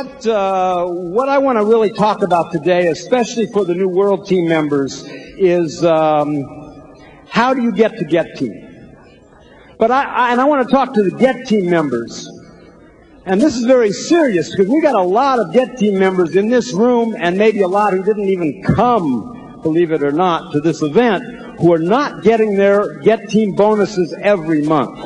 what I want to really talk about today, especially for the new World Team members, is how do you get to Get Team? But I want to talk to the Get Team members. And this is very serious because we got a lot of Get Team members in this room and maybe a lot who didn't even come, believe it or not, to this event, who are not getting their Get Team bonuses every month.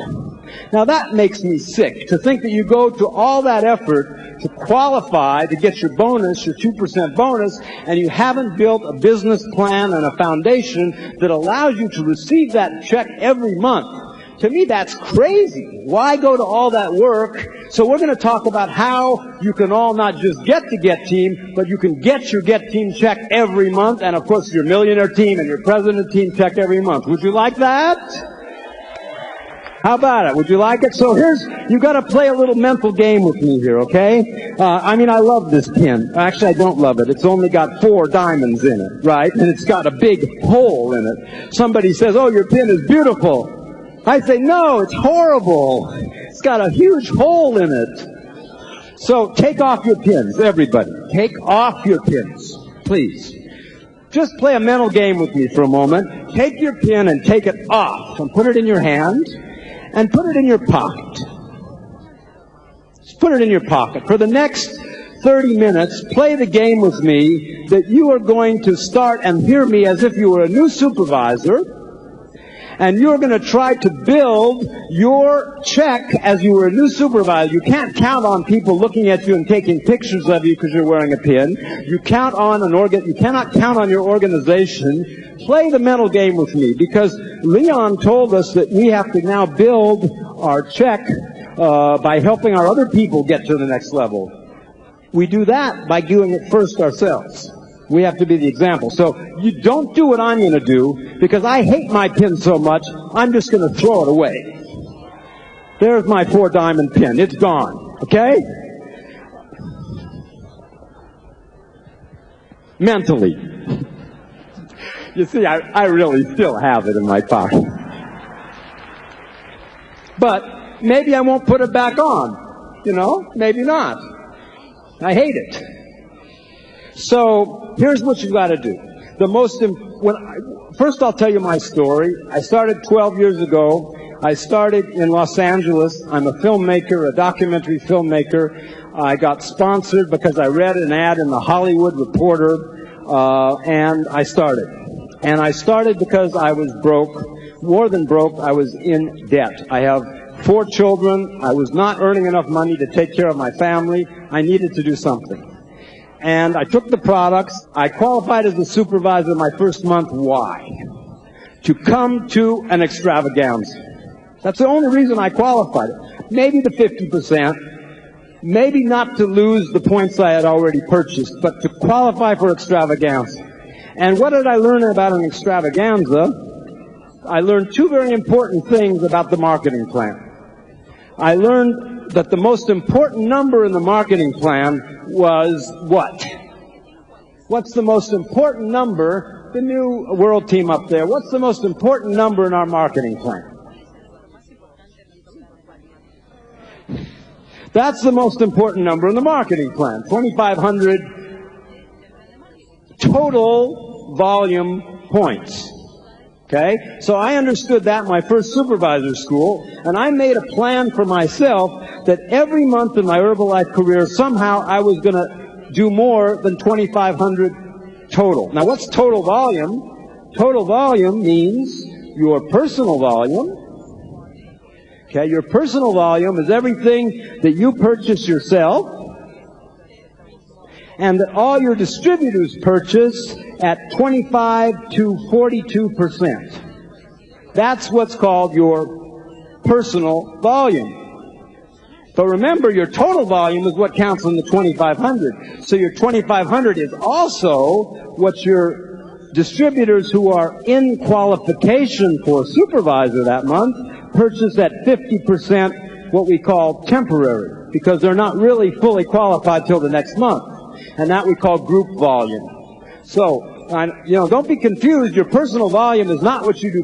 Now that makes me sick, to think that you go to all that effort to qualify to get your bonus, your 2% bonus, and you haven't built a business plan and a foundation that allows you to receive that check every month. To me, that's crazy. Why go to all that work? So we're going to talk about how you can all not just get to Get Team, but you can get your Get Team check every month, and of course your Millionaire Team and your President Team check every month. Would you like that? How about it? Would you like it? So you got to play a little mental game with me here, okay? I love this pin. Actually, I don't love it. It's only got 4 diamonds in it, right? And it's got a big hole in it. Somebody says, "Oh, your pin is beautiful." I say, "No, it's horrible. It's got a huge hole in it." So take off your pins, everybody. Take off your pins, please. Just play a mental game with me for a moment. Take your pin and take it off and put it in your hand and put it in your pocket. Just put it in your pocket. For the next 30 minutes, play the game with me that you are going to start and hear me as if you were a new supervisor. And you're going to try to build your check as you were a new supervisor. You can't count on people looking at you and taking pictures of you because you're wearing a pin. You cannot count on your organization. Play the mental game with me, because Leon told us that we have to now build our check by helping our other people get to the next level. We do that by doing it first ourselves. We have to be the example. So you don't do what I'm going to do, because I hate my pin so much, I'm just going to throw it away. There's my 4 diamond pin. It's gone. Okay? Mentally. You see, I really still have it in my pocket. But maybe I won't put it back on. You know? Maybe not. I hate it. So here's what you've got to do. First I'll tell you my story. I started 12 years ago. I started in Los Angeles. I'm a filmmaker, a documentary filmmaker. I got sponsored because I read an ad in the Hollywood Reporter, and I started. And I started because I was broke, more than broke. I was in debt. I have 4 children. I was not earning enough money to take care of my family. I needed to do something. And I took the products. I qualified as a supervisor my first month. Why? To come to an extravaganza. That's the only reason I qualified it. Maybe the 50%. Maybe not to lose the points I had already purchased, but to qualify for extravaganza. And what did I learn about an extravaganza? I learned 2 very important things about the marketing plan. I learned that the most important number in the marketing plan was what? What's the most important number? The new World Team up there. What's the most important number in our marketing plan? That's the most important number in the marketing plan. 2,500 total volume points. Okay? So I understood that in my first supervisor school, and I made a plan for myself that every month in my Herbalife career, somehow I was going to do more than 2,500 total. Now, what's total volume? Total volume means your personal volume. Okay? Your personal volume is everything that you purchase yourself, and that all your distributors purchase at 25 to 42%. That's what's called your personal volume. But remember, your total volume is what counts in the 2,500. So your 2,500 is also what your distributors who are in qualification for supervisor that month purchase at 50%, what we call temporary, because they're not really fully qualified till the next month. And that we call group volume. So, don't be confused. Your personal volume is not what you do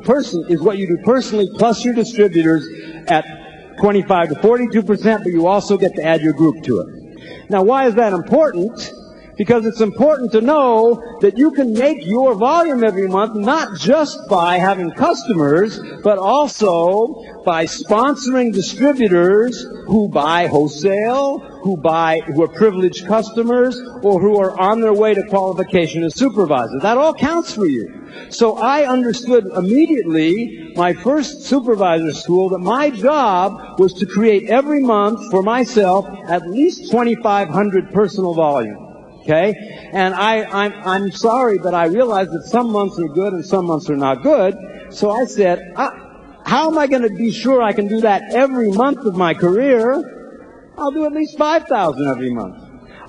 is what you do personally plus your distributors at 25 to 42%, but you also get to add your group to it. Now, why is that important? Because it's important to know that you can make your volume every month not just by having customers, but also by sponsoring distributors who buy wholesale, who are privileged customers, or who are on their way to qualification as supervisors. That all counts for you. So I understood immediately, my first supervisor school, that my job was to create every month for myself at least 2,500 personal volume. Okay? And I'm sorry, but I realized that some months are good and some months are not good. So I said, how am I going to be sure I can do that every month of my career? I'll do at least 5,000 every month.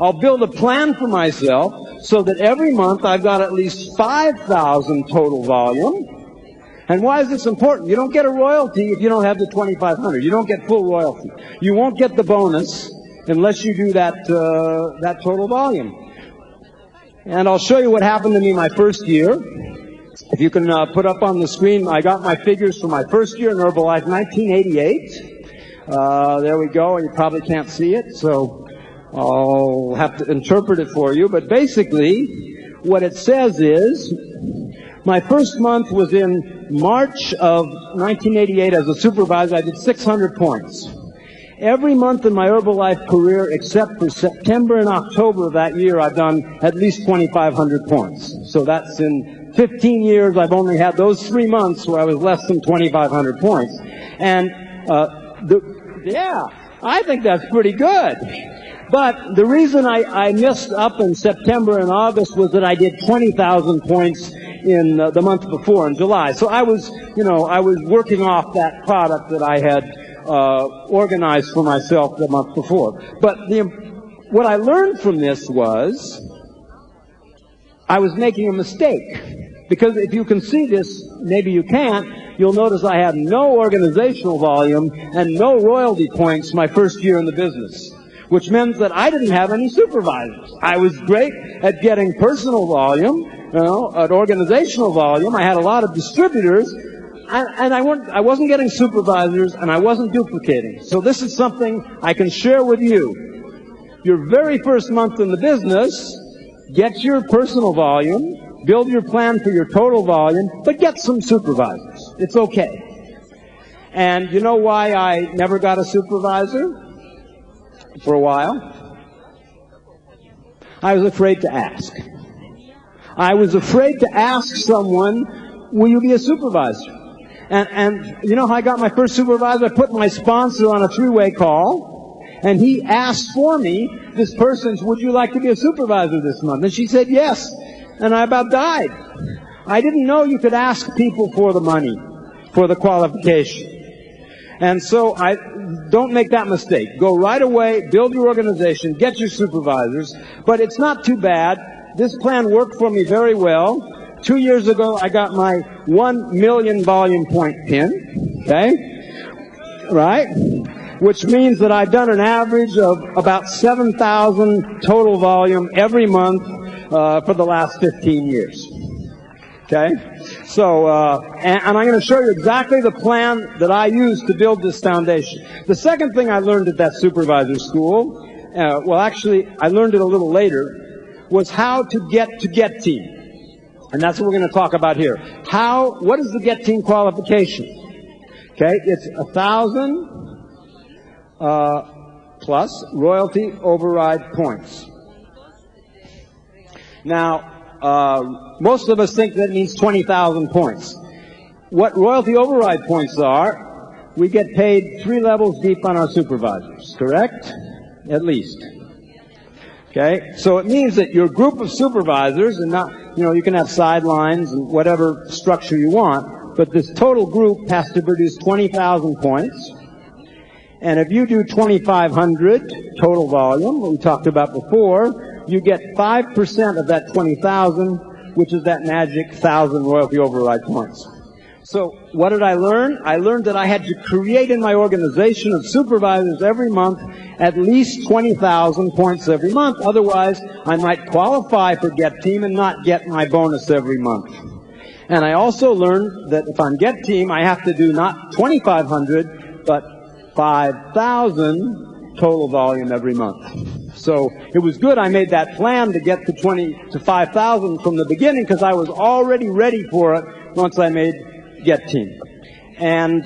I'll build a plan for myself so that every month I've got at least 5,000 total volume. And why is this important? You don't get a royalty if you don't have the 2,500. You don't get full royalty. You won't get the bonus unless you do that total volume. And I'll show you what happened to me my first year. If you can put up on the screen, I got my figures for my first year in Herbalife, 1988. There we go. You probably can't see it, so I'll have to interpret it for you. But basically, what it says is, my first month was in March of 1988 as a supervisor. I did 600 points. Every month in my Herbalife career, except for September and October of that year, I've done at least 2,500 points. So that's in 15 years, I've only had those 3 months where I was less than 2,500 points. And, I think that's pretty good. But the reason I missed up in September and August was that I did 20,000 points in the month before, in July. So I was working off that product that I had organized for myself the month before. But what I learned from this was I was making a mistake. Because if you can see this, maybe you can't, you'll notice I had no organizational volume and no royalty points my first year in the business, which meant that I didn't have any supervisors. I was great at getting personal volume, at organizational volume. I had a lot of distributors, and I wasn't getting supervisors, and I wasn't duplicating. So this is something I can share with you. Your very first month in the business, get your personal volume, build your plan for your total volume, but get some supervisors. It's okay. And you know why I never got a supervisor for a while? I was afraid to ask. I was afraid to ask someone, will you be a supervisor? And you know how I got my first supervisor? I put my sponsor on a three-way call, and he asked for me, this person, would you like to be a supervisor this month? And she said yes. And I about died. I didn't know you could ask people for the money, for the qualification. And so don't make that mistake. Go right away, build your organization, get your supervisors. But it's not too bad. This plan worked for me very well. 2 years ago, I got my 1 million volume point pin. Okay? Right? Which means that I've done an average of about 7,000 total volume every month for the last 15 years. Okay? So, and I'm going to show you exactly the plan that I used to build this foundation. The second thing I learned at that supervisor school, well, actually, I learned it a little later, was how to get team. And that's what we're going to talk about here. What is the get team qualification? Okay, it's 1,000 plus royalty override points. Now, most of us think that means 20,000 points. What royalty override points are, we get paid 3 levels deep on our supervisors, correct? At least. Okay? So it means that your group of supervisors, and not, you can have sidelines and whatever structure you want, but this total group has to produce 20,000 points. And if you do 2,500 total volume, what we talked about before, you get 5% of that 20,000, which is that magic 1,000 royalty override points. So what did I learn? I learned that I had to create in my organization of supervisors every month at least 20,000 points every month. Otherwise, I might qualify for Get Team and not get my bonus every month. And I also learned that if I'm Get Team, I have to do not 2,500, but 5,000 total volume every month. So it was good I made that plan to get to 5,000 from the beginning, because I was already ready for it once I made Get Team. And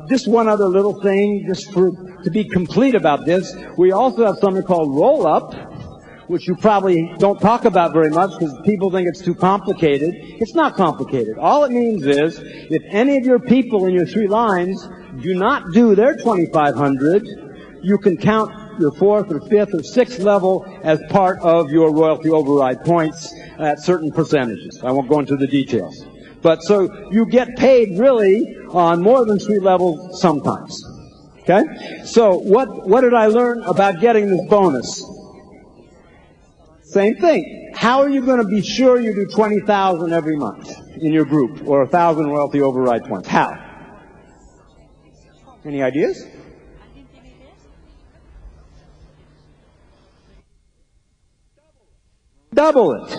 just one other little thing, just to be complete about this, we also have something called Roll Up, which you probably don't talk about very much because people think it's too complicated. It's not complicated. All it means is, if any of your people in your 3 lines do not do their 2,500, you can count your 4th or 5th or 6th level as part of your royalty override points at certain percentages. I won't go into the details. But so you get paid really on more than 3 levels sometimes. Okay? So what did I learn about getting this bonus? Same thing. How are you going to be sure you do 20,000 every month in your group, or 1,000 royalty override points? How? Any ideas? Double it.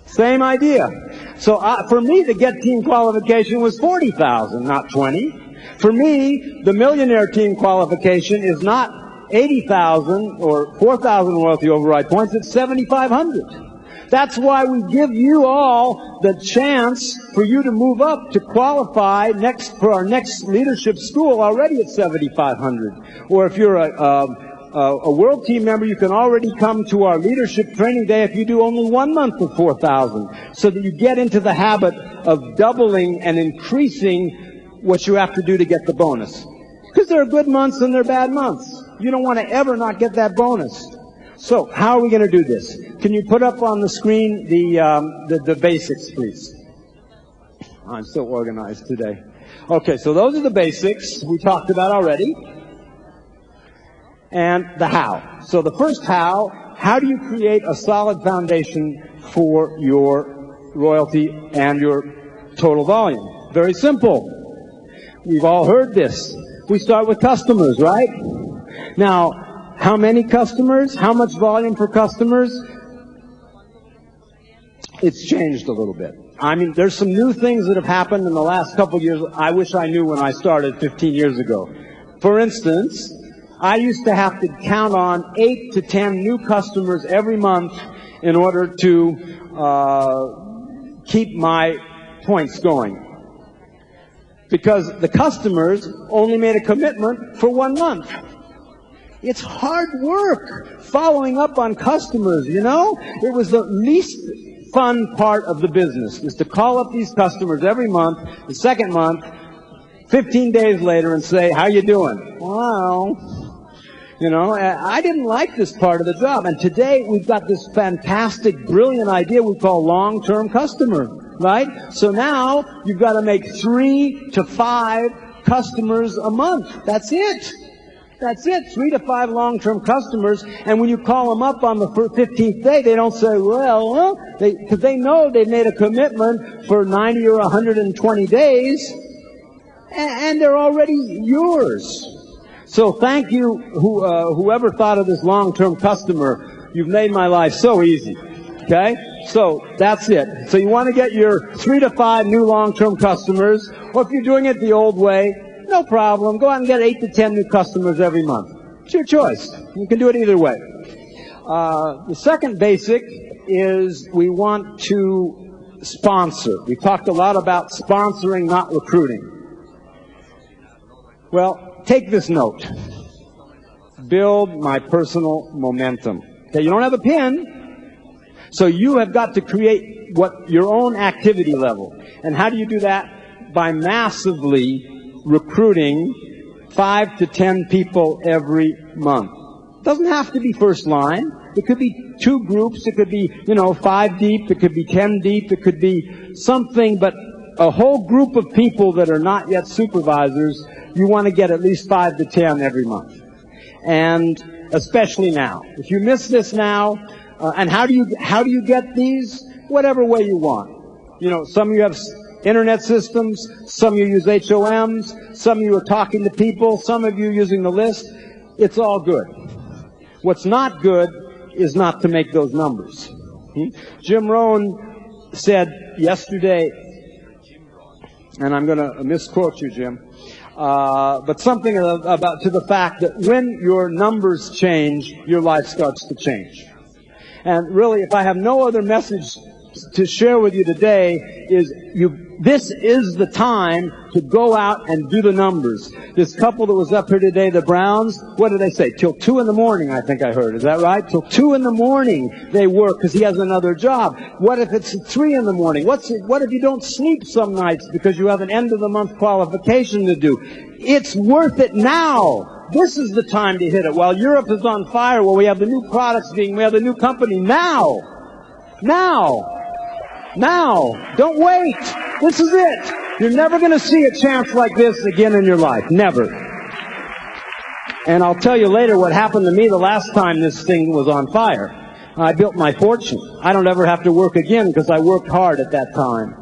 Same idea. So for me, the Get Team qualification was 40,000, not 20. For me, the Millionaire Team qualification is not 80,000 or 4,000 royalty override points, it's 7,500. That's why we give you all the chance for you to move up to qualify for our next leadership school already at 7,500. Or if you're a World Team member, you can already come to our leadership training day if you do only 1 month of 4,000, so that you get into the habit of doubling and increasing what you have to do to get the bonus. Because there are good months and there are bad months. You don't want to ever not get that bonus. So, how are we going to do this? Can you put up on the screen the basics, please? I'm so organized today. Okay, so those are the basics we talked about already. And the how. So the first how do you create a solid foundation for your royalty and your total volume? Very simple. We've all heard this. We start with customers, right? Now, how many customers? How much volume for customers? It's changed a little bit. I mean, there's some new things that have happened in the last couple of years I wish I knew when I started 15 years ago. For instance, I used to have to count on 8 to 10 new customers every month in order to keep my points going. Because the customers only made a commitment for 1 month. It's hard work following up on customers, you know? It was the least fun part of the business, is to call up these customers every month, the second month, 15 days later, and say, how you doing? Well, you know, I didn't like this part of the job. And today we've got this fantastic, brilliant idea we call long-term customer, right? So now you've got to make 3 to 5 customers a month. That's it. That's it. 3 to 5 long-term customers. And when you call them up on the 15th day, they don't say, well, because they know they've made a commitment for 90 or 120 days, and they're already yours. So thank you, whoever thought of this long-term customer. You've made my life so easy. Okay? So that's it. So you want to get your 3 to 5 new long-term customers, or if you're doing it the old way, no problem. Go out and get 8 to 10 new customers every month. It's your choice. You can do it either way. The second basic is we want to sponsor. We talked a lot about sponsoring, not recruiting. Well, take this note. Build my personal momentum. Okay, you don't have a pin, so you have got to create your own activity level. And how do you do that? By massively recruiting 5 to 10 people every month. It doesn't have to be first line. It could be 2 groups. It could be, 5 deep. It could be 10 deep. It could be something, but a whole group of people that are not yet supervisors, you want to get at least 5 to 10 every month. And especially now. If you miss this now, and how do you get these? Whatever way you want. Some of you have internet systems, some of you use HOMs, some of you are talking to people, some of you using the list. It's all good. What's not good is not to make those numbers. Jim Rohn said yesterday, and I'm going to misquote you, Jim, but something about to the fact that when your numbers change, your life starts to change. And really, if I have no other message to share with you today, this is the time to go out and do the numbers. This couple that was up here today, the Browns, what did they say? Till 2 in the morning, I think I heard. Is that right? Till 2 in the morning they work because he has another job. What if it's 3 in the morning? What if you don't sleep some nights because you have an end of the month qualification to do? It's worth it now. This is the time to hit it. While Europe is on fire, well, we have the new products we have the new company now. Don't wait. This is it. You're never going to see a chance like this again in your life. Never. And I'll tell you later what happened to me the last time this thing was on fire. I built my fortune. I don't ever have to work again because I worked hard at that time.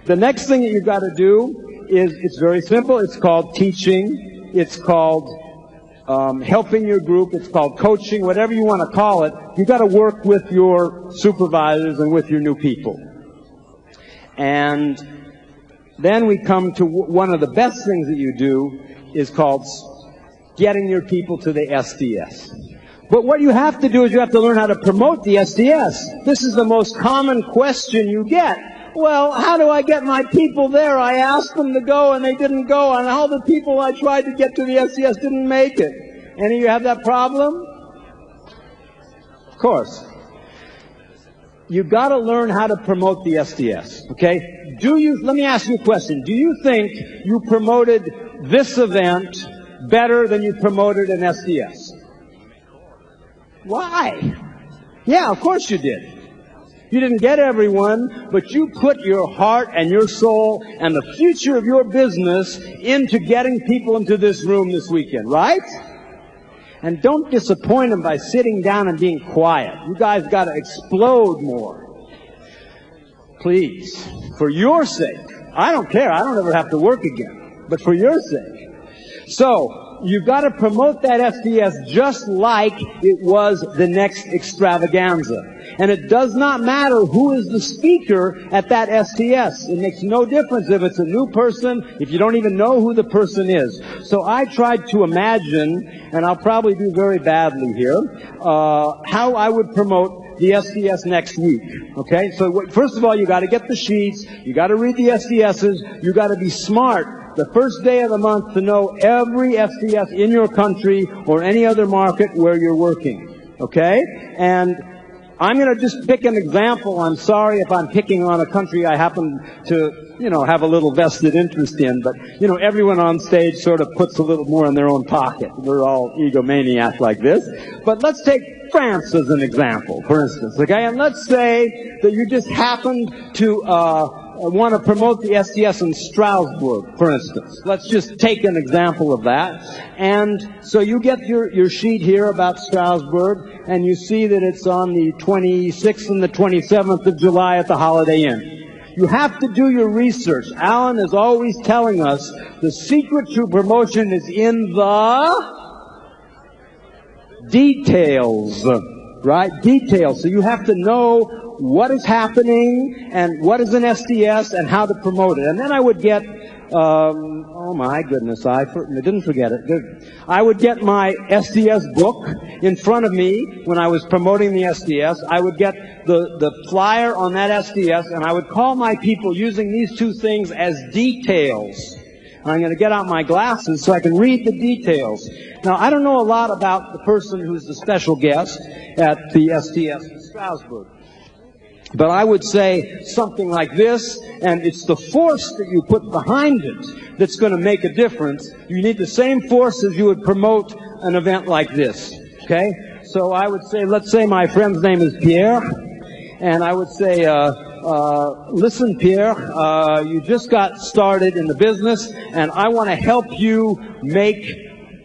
The next thing that you've got to do is, it's very simple. It's called teaching. It's called helping your group. It's called coaching, whatever you want to call it. You've got to work with your supervisors and with your new people. And then we come to one of the best things that you do is called getting your people to the SDS. But what you have to do is you have to learn how to promote the SDS. This is the most common question you get. Well, how do I get my people there? I asked them to go and they didn't go, and all the people I tried to get to the SDS didn't make it. Any of you have that problem? Of course. You've got to learn how to promote the SDS, okay? Let me ask you a question. Do you think you promoted this event better than you promoted an SDS? Why? Yeah, of course you did. You didn't get everyone, but you put your heart and your soul and the future of your business into getting people into this room this weekend, right? And don't disappoint them by sitting down and being quiet. You guys got to explode more. Please, for your sake. I don't care. I don't ever have to work again. But for your sake. So, you've got to promote that SDS just like it was the next extravaganza. And it does not matter who is the speaker at that SDS. It makes no difference if it's a new person, if you don't even know who the person is. So I tried to imagine, and I'll probably do very badly here, how I would promote the SDS next week. Okay? So first of all, you got to get the sheets, you got to read the SDSs, you got to be smart the first day of the month to know every SDS in your country or any other market where you're working. Okay? And I'm going to just pick an example. I'm sorry if I'm picking on a country I happen to, have a little vested interest in, but, everyone on stage sort of puts a little more in their own pocket. We're all egomaniacs like this. But let's take France as an example, for instance, okay? And let's say that you just happened to want to promote the SDS in Strasbourg, for instance. Let's just take an example of that. And so you get your sheet here about Strasbourg, and you see that it's on the 26th and the 27th of July at the Holiday Inn. You have to do your research. Alan is always telling us the secret to promotion is in the details, right? Details. So you have to know what is happening and what is an SDS and how to promote it. And then I would get, oh my goodness, I didn't forget it. I would get my SDS book in front of me when I was promoting the SDS. I would get the flyer on that SDS, and I would call my people using these two things as details. I'm going to get out my glasses so I can read the details. Now, I don't know a lot about the person who's the special guest at the SDS in Strasbourg. But I would say something like this, and it's the force that you put behind it that's going to make a difference. You need the same force as you would promote an event like this. Okay? So I would say, let's say my friend's name is Pierre, and I would say, listen, Pierre, you just got started in the business, and I want to help you make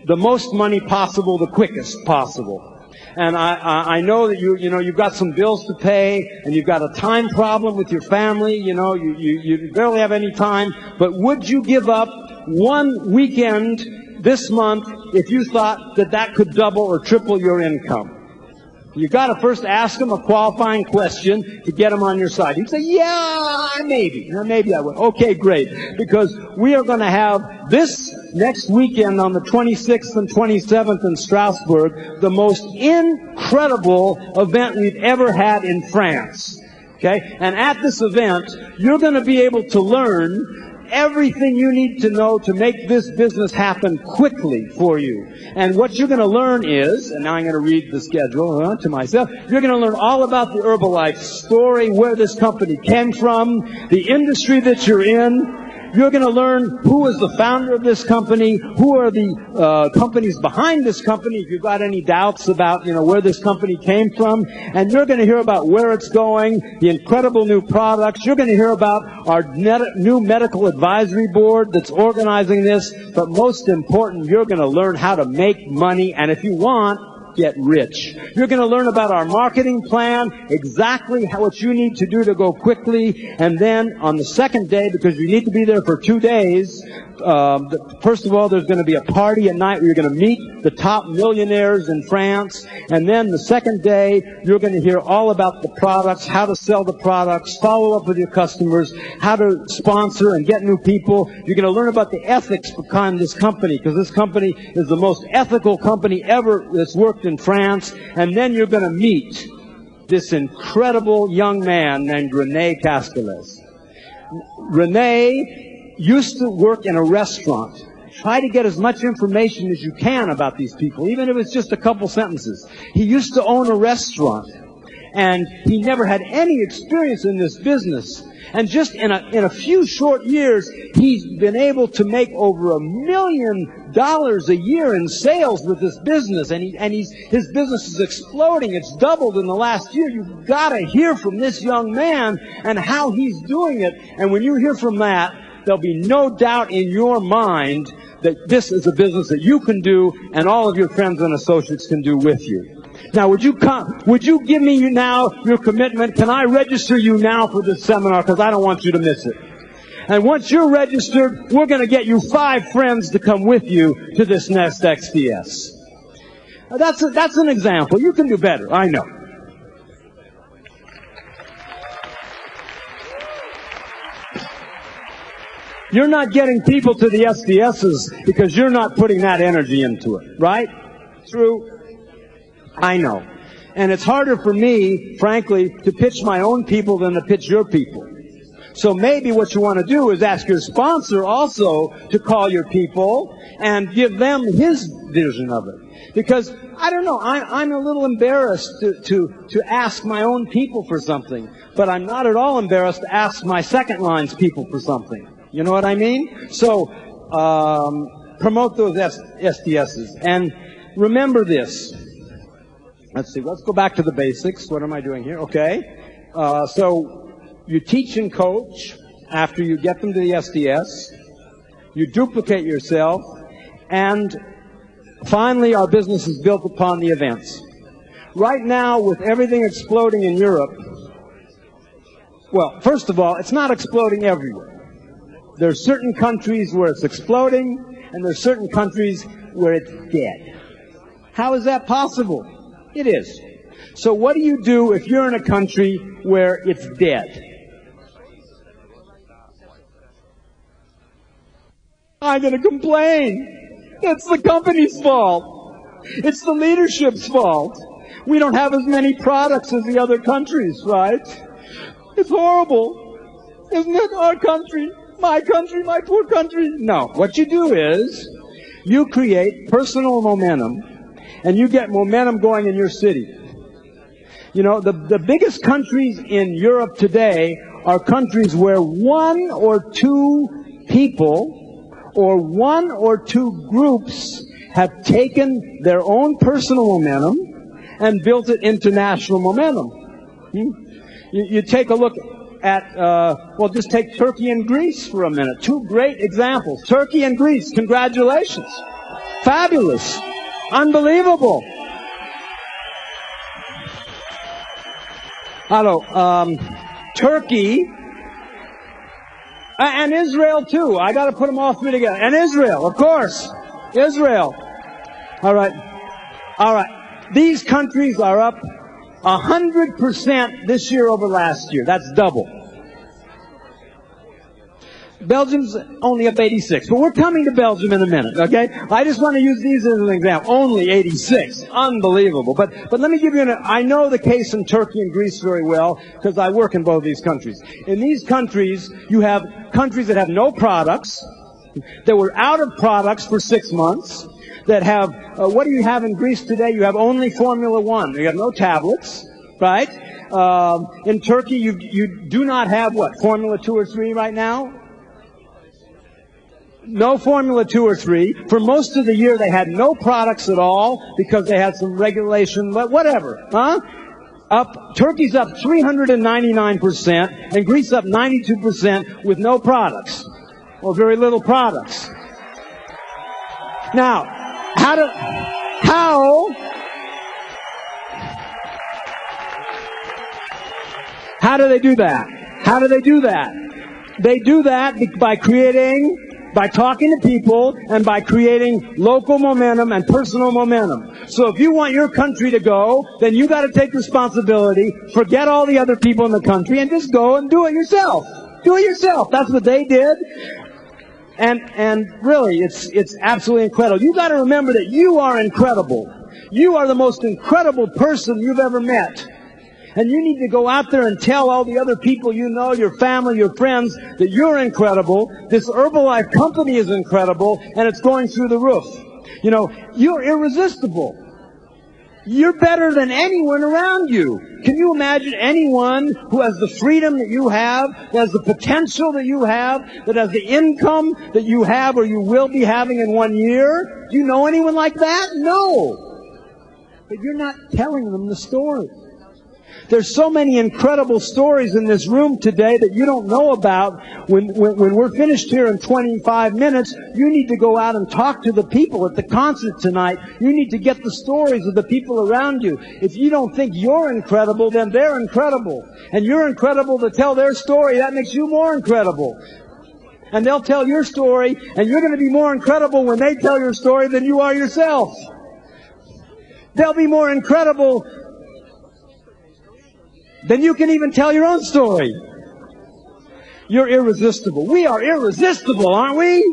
the most money possible, the quickest possible. And I know that you've got some bills to pay, and you've got a time problem with your family, you barely have any time, but would you give up one weekend this month if you thought that could double or triple your income? You got to first ask them a qualifying question to get them on your side. You say, yeah, maybe. Maybe I will. Okay, great. Because we are going to have this next weekend on the 26th and 27th in Strasbourg, the most incredible event we've ever had in France. Okay? And at this event, you're going to be able to learn everything you need to know to make this business happen quickly for you. And what you're going to learn is, and now I'm going to read the schedule to myself, you're going to learn all about the Herbalife story, where this company came from, the industry that you're in. You're going to learn who is the founder of this company, who are the companies behind this company, if you've got any doubts about, where this company came from. And you're going to hear about where it's going, the incredible new products. You're going to hear about our new medical advisory board that's organizing this. But most important, you're going to learn how to make money. And if you want, get rich. You're going to learn about our marketing plan, exactly what you need to do to go quickly, and then on the second day, because you need to be there for 2 days, first of all, there's going to be a party at night where you're going to meet the top millionaires in France, and then the second day, you're going to hear all about the products, how to sell the products, follow up with your customers, how to sponsor and get new people. You're going to learn about the ethics behind this company, because this company is the most ethical company ever that's worked in France. And then you're going to meet this incredible young man named René Castells. René used to work in a restaurant. Try to get as much information as you can about these people, even if it's just a couple sentences. He used to own a restaurant, and he never had any experience in this business. And just in a few short years, he's been able to make over $1 million a year in sales with this business, and his business is exploding. It's doubled in the last year. You've got to hear from this young man and how he's doing it. And when you hear from that, there'll be no doubt in your mind that this is a business that you can do and all of your friends and associates can do with you. Now, would you give me now your commitment? Can I register you now for this seminar? Because I don't want you to miss it. And once you're registered, we're going to get you 5 friends to come with you to this next XDS. That's an example. You can do better, I know. You're not getting people to the SDSs because you're not putting that energy into it, right? True? I know. And it's harder for me, frankly, to pitch my own people than to pitch your people. So maybe what you want to do is ask your sponsor also to call your people and give them his vision of it. Because, I don't know, I'm a little embarrassed to ask my own people for something. But I'm not at all embarrassed to ask my second line's people for something. You know what I mean? So, promote those SDSs. And remember this. Let's see, let's go back to the basics. What am I doing here? Okay. So you teach and coach after you get them to the SDS. You duplicate yourself. And finally, our business is built upon the events. Right now, with everything exploding in Europe, well, first of all, it's not exploding everywhere. There are certain countries where it's exploding, and there are certain countries where it's dead. How is that possible? It is. So what do you do if you're in a country where it's dead? I'm going to complain. It's the company's fault. It's the leadership's fault. We don't have as many products as the other countries, right? It's horrible. Isn't it? Our country, my poor country. No. What you do is you create personal momentum, and you get momentum going in your city. You know, the biggest countries in Europe today are countries where 1 or 2 people or 1 or 2 groups have taken their own personal momentum and built it into national momentum. You take a look at, well, just take Turkey and Greece for a minute. 2 great examples. Turkey and Greece, congratulations. Fabulous. Unbelievable. Hello. Turkey and Israel too. I got to put them all 3 together. And Israel, of course. Israel. All right. All right. These countries are up 100% this year over last year. That's double. Belgium's only up 86, but we're coming to Belgium in a minute, okay? I just want to use these as an example. Only 86. Unbelievable. But let me give you I know the case in Turkey and Greece very well because I work in both these countries. In these countries, you have countries that have no products, that were out of products for 6 months, that have, what do you have in Greece today? You have only Formula One. You have no tablets, right? In Turkey, you do not have what? Formula 2 or 3 right now? No Formula 2 or 3. For most of the year, they had no products at all because they had some regulation, whatever, huh? Turkey's up 399% and Greece up 92% with no products or very little products. Now, how do they do that? How do they do that? They do that by talking to people and by creating local momentum and personal momentum. So if you want your country to go, then you got to take responsibility, forget all the other people in the country, and just go and do it yourself. Do it yourself. That's what they did. And really, it's absolutely incredible. You got to remember that you are incredible. You are the most incredible person you've ever met. And you need to go out there and tell all the other people you know, your family, your friends, that you're incredible. This Herbalife company is incredible, and it's going through the roof. You know, you're irresistible. You're better than anyone around you. Can you imagine anyone who has the freedom that you have, that has the potential that you have, that has the income that you have or you will be having in 1 year? Do you know anyone like that? No. But you're not telling them the story. There's so many incredible stories in this room today that you don't know about. When we're finished here in 25 minutes, you need to go out and talk to the people at the concert tonight. You need to get the stories of the people around you. If you don't think you're incredible, then they're incredible. And you're incredible to tell their story. That makes you more incredible. And they'll tell your story, and you're going to be more incredible when they tell your story than you are yourself. They'll be more incredible then you can even tell your own story. You're irresistible. We are irresistible, aren't we?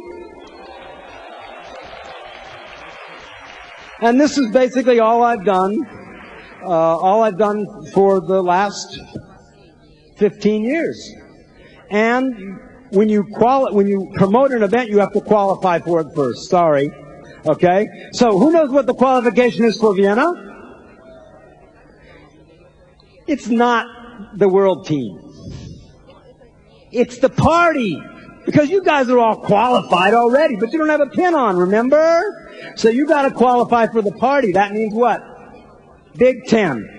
And this is basically all I've done. All I've done for the last 15 years. And when you promote an event, you have to qualify for it first. Sorry. Okay? So who knows what the qualification is for Vienna? It's not the world team. It's the party. Because you guys are all qualified already, but you don't have a pin on, remember? So you got to qualify for the party. That means what? Big 10.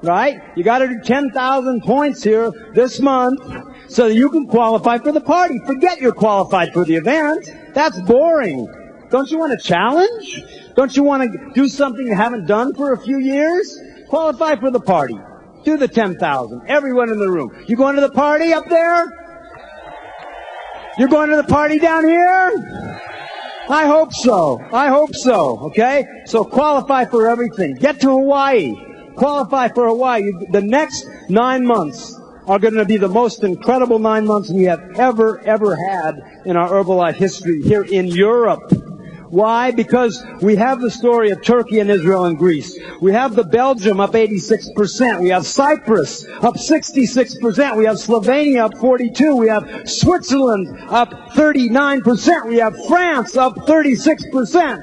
Right? You got to do 10,000 points here this month so that you can qualify for the party. Forget you're qualified for the event. That's boring. Don't you want a challenge? Don't you want to do something you haven't done for a few years? Qualify for the party. Do the 10,000. Everyone in the room. You going to the party up there? You're going to the party down here? I hope so. I hope so. Okay? So qualify for everything. Get to Hawaii. Qualify for Hawaii. The next 9 months are going to be the most incredible 9 months we have ever had in our Herbalife history here in Europe. Why? Because we have the story of Turkey and Israel and Greece. We have the Belgium up 86%. We have Cyprus up 66%. We have Slovenia up 42%. We have Switzerland up 39%. We have France up 36%.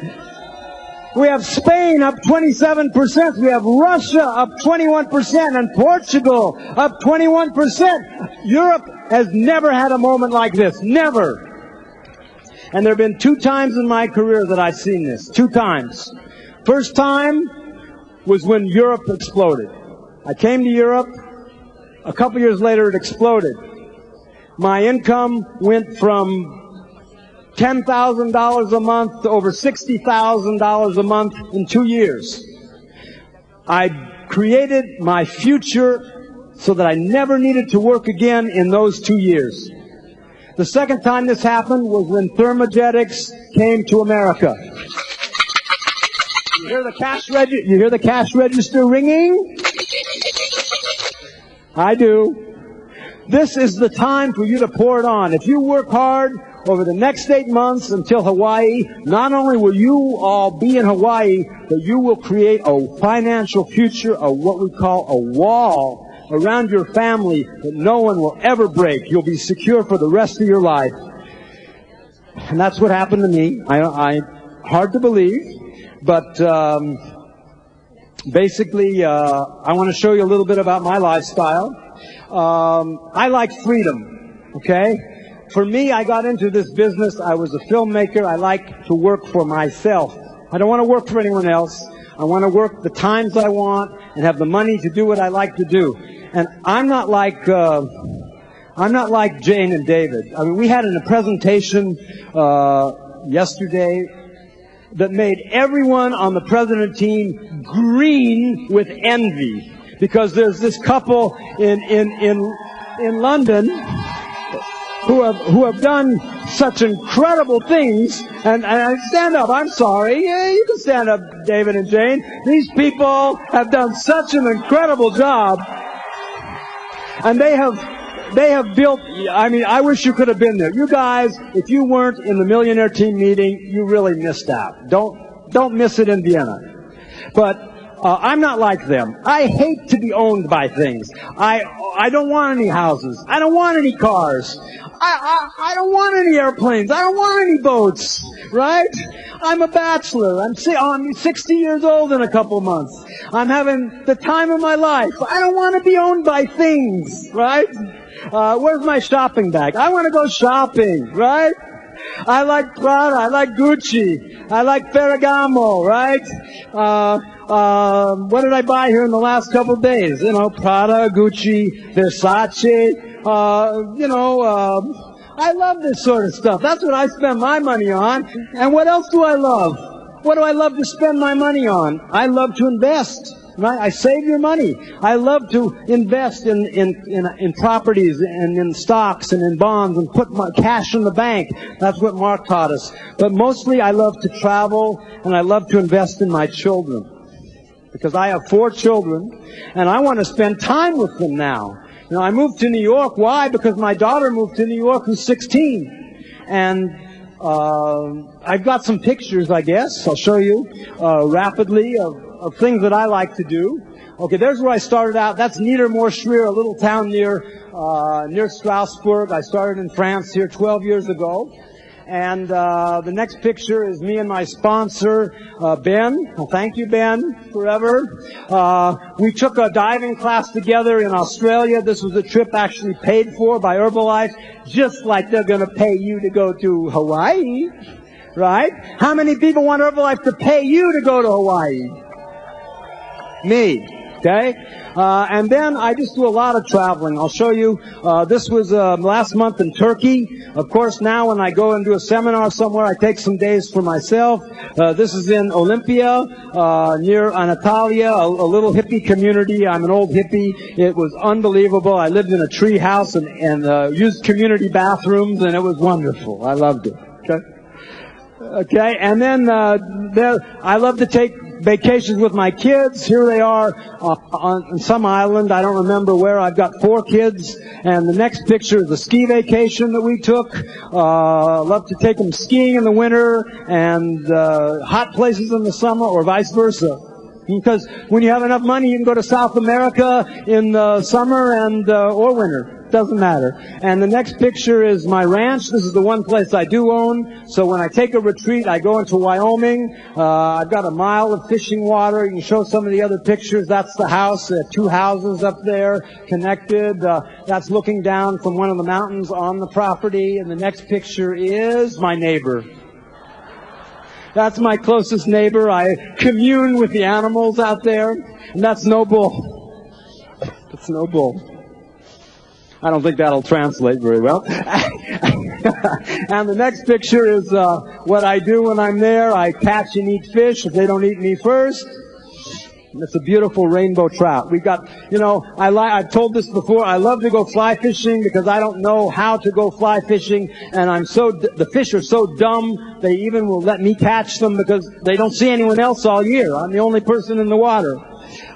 We have Spain up 27%. We have Russia up 21%. And Portugal up 21%. Europe has never had a moment like this. Never. And there have been 2 times in my career that I've seen this. 2 times. First time was when Europe exploded. I came to Europe. A couple years later, it exploded. My income went from $10,000 a month to over $60,000 a month in 2 years. I created my future so that I never needed to work again in those 2 years. The second time this happened was when Thermogenics came to America. You hear the cash register ringing? I do. This is the time for you to pour it on. If you work hard over the next 8 months until Hawaii, not only will you all be in Hawaii, but you will create a financial future, what we call a wall around your family that no one will ever break. You'll be secure for the rest of your life. And that's what happened to me. Hard to believe, but basically, I want to show you a little bit about my lifestyle. I like freedom, okay? For me, I got into this business. I was a filmmaker. I like to work for myself. I don't want to work for anyone else. I want to work the times I want and have the money to do what I like to do. And I'm not like Jane and David. I mean, we had a presentation yesterday that made everyone on the president team green with envy, because there's this couple in London who have done such incredible things. And stand up. I'm sorry. Yeah, you can stand up, David and Jane. These people have done such an incredible job, and they have built, I mean, I wish you could have been there. You guys, if you weren't in the Millionaire Team meeting, you really missed out. Don't miss it in Vienna. But I'm not like them. I hate to be owned by things. I don't want any houses. I don't want any cars. I don't want any airplanes. I don't want any boats, right? I'm a bachelor. I'm 60 years old in a couple months. I'm having the time of my life. I don't want to be owned by things, right? Where's my shopping bag? I want to go shopping, right? I like Prada. I like Gucci. I like Ferragamo, right? What did I buy here in the last couple of days? You know, Prada, Gucci, Versace. I love this sort of stuff. That's what I spend my money on. And what else do I love? What do I love to spend my money on? I love to invest. Right? I save your money. I love to invest in properties and in stocks and in bonds and put my cash in the bank. That's what Mark taught us. But mostly I love to travel, and I love to invest in my children, because I have 4 children and I want to spend time with them now. You know, I moved to New York. Why? Because my daughter moved to New York, who's 16. And I've got some pictures, I guess. I'll show you rapidly of things that I like to do. Okay, there's where I started out. That's Niedermorschwihr, a little town near Strasbourg. I started in France here 12 years ago. And the next picture is me and my sponsor, Ben. Well, thank you, Ben, forever. We took a diving class together in Australia. This was a trip actually paid for by Herbalife, just like they're going to pay you to go to Hawaii, right? How many people want Herbalife to pay you to go to Hawaii? Me. Okay? And then I just do a lot of traveling. I'll show you. This was last month in Turkey. Of course, now when I go and do a seminar somewhere, I take some days for myself. This is in Olympia, near Antalya, a little hippie community. I'm an old hippie. It was unbelievable. I lived in a tree house and used community bathrooms, and it was wonderful. I loved it. Okay? Okay, and then I love to take vacations with my kids. Here they are on some island. I don't remember where. I've got 4 kids. And the next picture is a ski vacation that we took. Love to take them skiing in the winter and hot places in the summer, or vice versa. Because when you have enough money, you can go to South America in the summer and or winter. Doesn't matter. And the next picture is my ranch. This is the one place I do own. So when I take a retreat, I go into Wyoming. I've got a mile of fishing water. You can show some of the other pictures. That's the house. There are 2 houses up there connected. That's looking down from one of the mountains on the property. And the next picture is my neighbor. That's my closest neighbor. I commune with the animals out there. And that's No Bull. That's No Bull. I don't think that'll translate very well. And the next picture is what I do when I'm there. I catch and eat fish if they don't eat me first. It's a beautiful rainbow trout. We got, I've told this before, I love to go fly fishing because I don't know how to go fly fishing, and the fish are so dumb, they even will let me catch them because they don't see anyone else all year. I'm the only person in the water.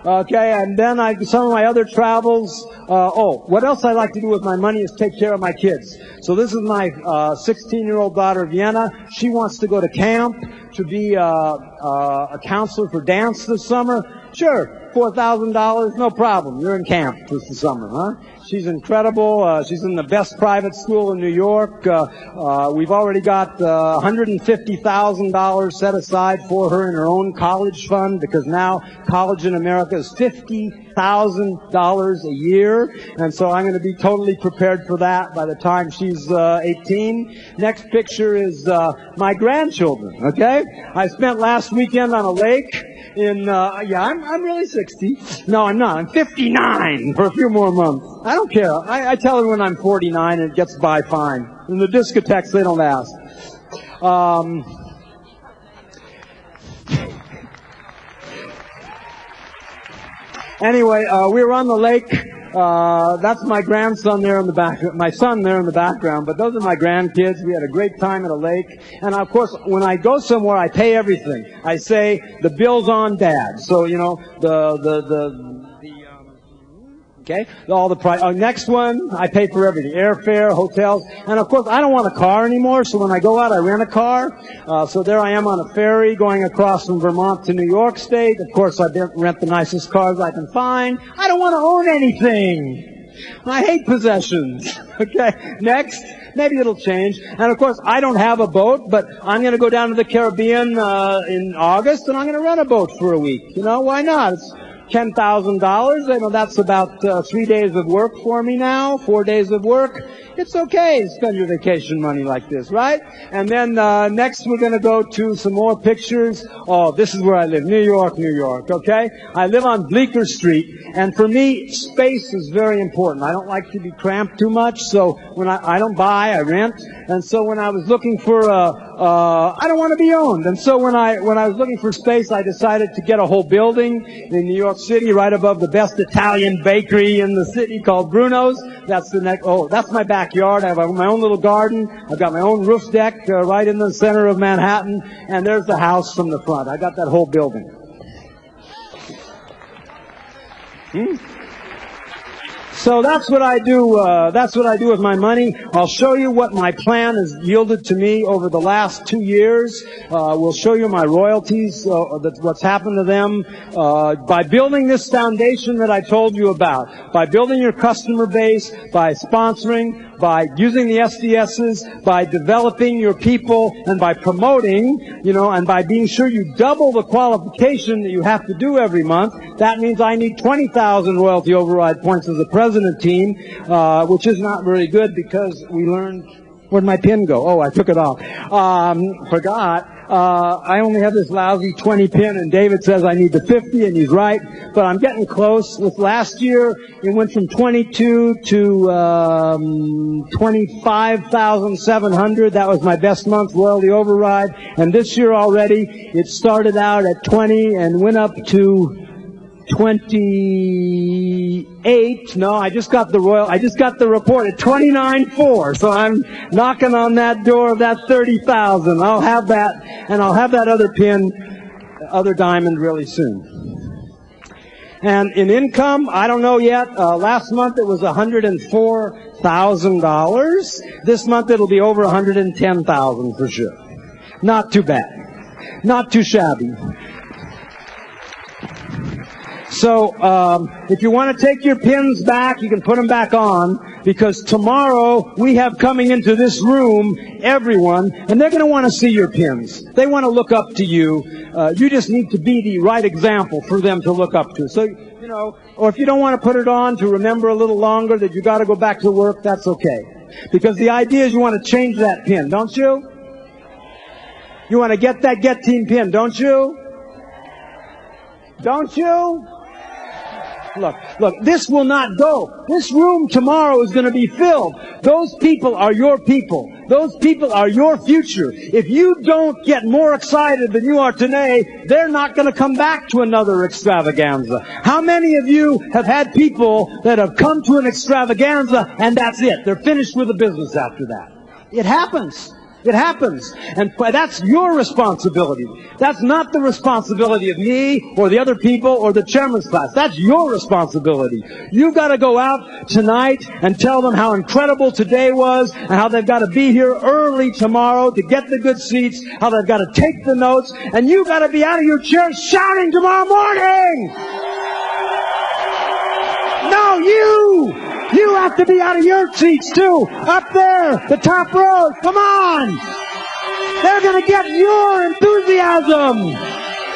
Okay, and then some of my other travels. What else I like to do with my money is take care of my kids. So this is my 16-year-old daughter, Vienna. She wants to go to camp to be a counselor for dance this summer. Sure, $4,000, no problem. You're in camp this summer, huh? She's incredible. She's in the best private school in New York. We've already got $150,000 set aside for her in her own college fund, because now college in America is $50,000 a year, and so I'm going to be totally prepared for that by the time she's 18. Next picture is my grandchildren. Okay, I spent last weekend on a lake. I'm really 60. No, I'm not. I'm 59 for a few more months. I don't care. I tell everyone I'm 49 and it gets by fine. In the discotheques, they don't ask. Anyway, we were on the lake. That's my grandson there in the back, my son there in the background, but those are my grandkids. We had a great time at a lake. And of course, when I go somewhere, I pay everything. I say, the bill's on Dad. So, you know, okay, all the price. Next one, I pay for everything. Airfare, hotels. And of course, I don't want a car anymore, so when I go out, I rent a car. So there I am on a ferry going across from Vermont to New York State. Of course, I rent the nicest cars I can find. I don't want to own anything. I hate possessions. Okay, next. Maybe it'll change. And of course, I don't have a boat, but I'm going to go down to the Caribbean in August, and I'm going to rent a boat for a week. You know, why not? It's $10,000. I know that's about 3 days of work for me now, 4 days of work. It's okay to spend your vacation money like this, right? And then next we're going to go to some more pictures. Oh, this is where I live, New York, okay? I live on Bleecker Street, and for me, space is very important. I don't like to be cramped too much, so when I don't buy, I rent. And so when I was looking for I don't want to be owned. And so when I was looking for space, I decided to get a whole building in New York City right above the best Italian bakery in the city called Bruno's. That's the next. Oh, that's my backyard. I have my own little garden. I've got my own roof deck right in the center of Manhattan, and there's the house from the front. I got that whole building. So that's what I do. That's what I do with my money. I'll show you what my plan has yielded to me over the last 2 years. We'll show you my royalties, what's happened to them, by building this foundation that I told you about, by building your customer base, by sponsoring, by using the SDSs, by developing your people, and by promoting, you know, and by being sure you double the qualification that you have to do every month. That means I need 20,000 royalty override points as a president team, which is not very good because we learned. Where'd my pin go? Oh, I took it off. Forgot. I only have this lousy 20 pin, and David says I need the 50, and he's right. But I'm getting close. With last year, it went from 22 to 25,700. That was my best month, royalty override. And this year already, it started out at 20 and went up to 28. No, I just got the report at 29.4. So I'm knocking on that door of that 30,000. I'll have that, and I'll have that other pin, other diamond really soon. And in income, I don't know yet. Last month it was $104,000. This month it'll be over 110,000 for sure. Not too bad. Not too shabby. So, if you want to take your pins back, you can put them back on, because tomorrow we have coming into this room everyone, and they're going to want to see your pins. They want to look up to you. You just need to be the right example for them to look up to. So, you know, or if you don't want to put it on to remember a little longer that you got to go back to work, that's okay. Because the idea is you want to change that pin, don't you? You want to get that Get Team pin, don't you? Don't you? Look, this will not go. This room tomorrow is going to be filled. Those people are your people. Those people are your future. If you don't get more excited than you are today, they're not going to come back to another extravaganza. How many of you have had people that have come to an extravaganza and that's it? They're finished with the business after that. It happens. It happens. And that's your responsibility. That's not the responsibility of me or the other people or the chairman's class. That's your responsibility. You've got to go out tonight and tell them how incredible today was and how they've got to be here early tomorrow to get the good seats, how they've got to take the notes, and you've got to be out of your chairs shouting tomorrow morning! No, you have to be out of your seats too. Up there, the top rows. Come on. They're going to get your enthusiasm.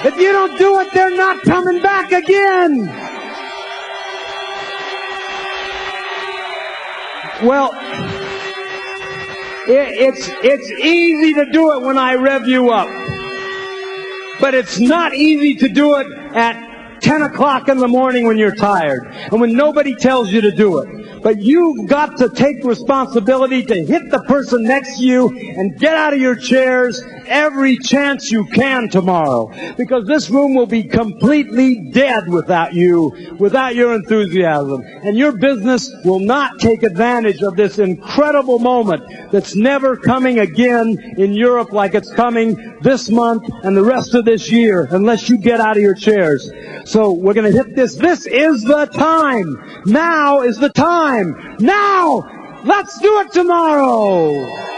If you don't do it, they're not coming back again. Well, it's easy to do it when I rev you up. But it's not easy to do it at 10 o'clock in the morning when you're tired and when nobody tells you to do it. But you've got to take responsibility to hit the person next to you and get out of your chairs every chance you can tomorrow. Because this room will be completely dead without you, without your enthusiasm. And your business will not take advantage of this incredible moment that's never coming again in Europe like it's coming this month and the rest of this year unless you get out of your chairs. So we're going to hit this. This is the time. Now is the time. Now! Let's do it tomorrow!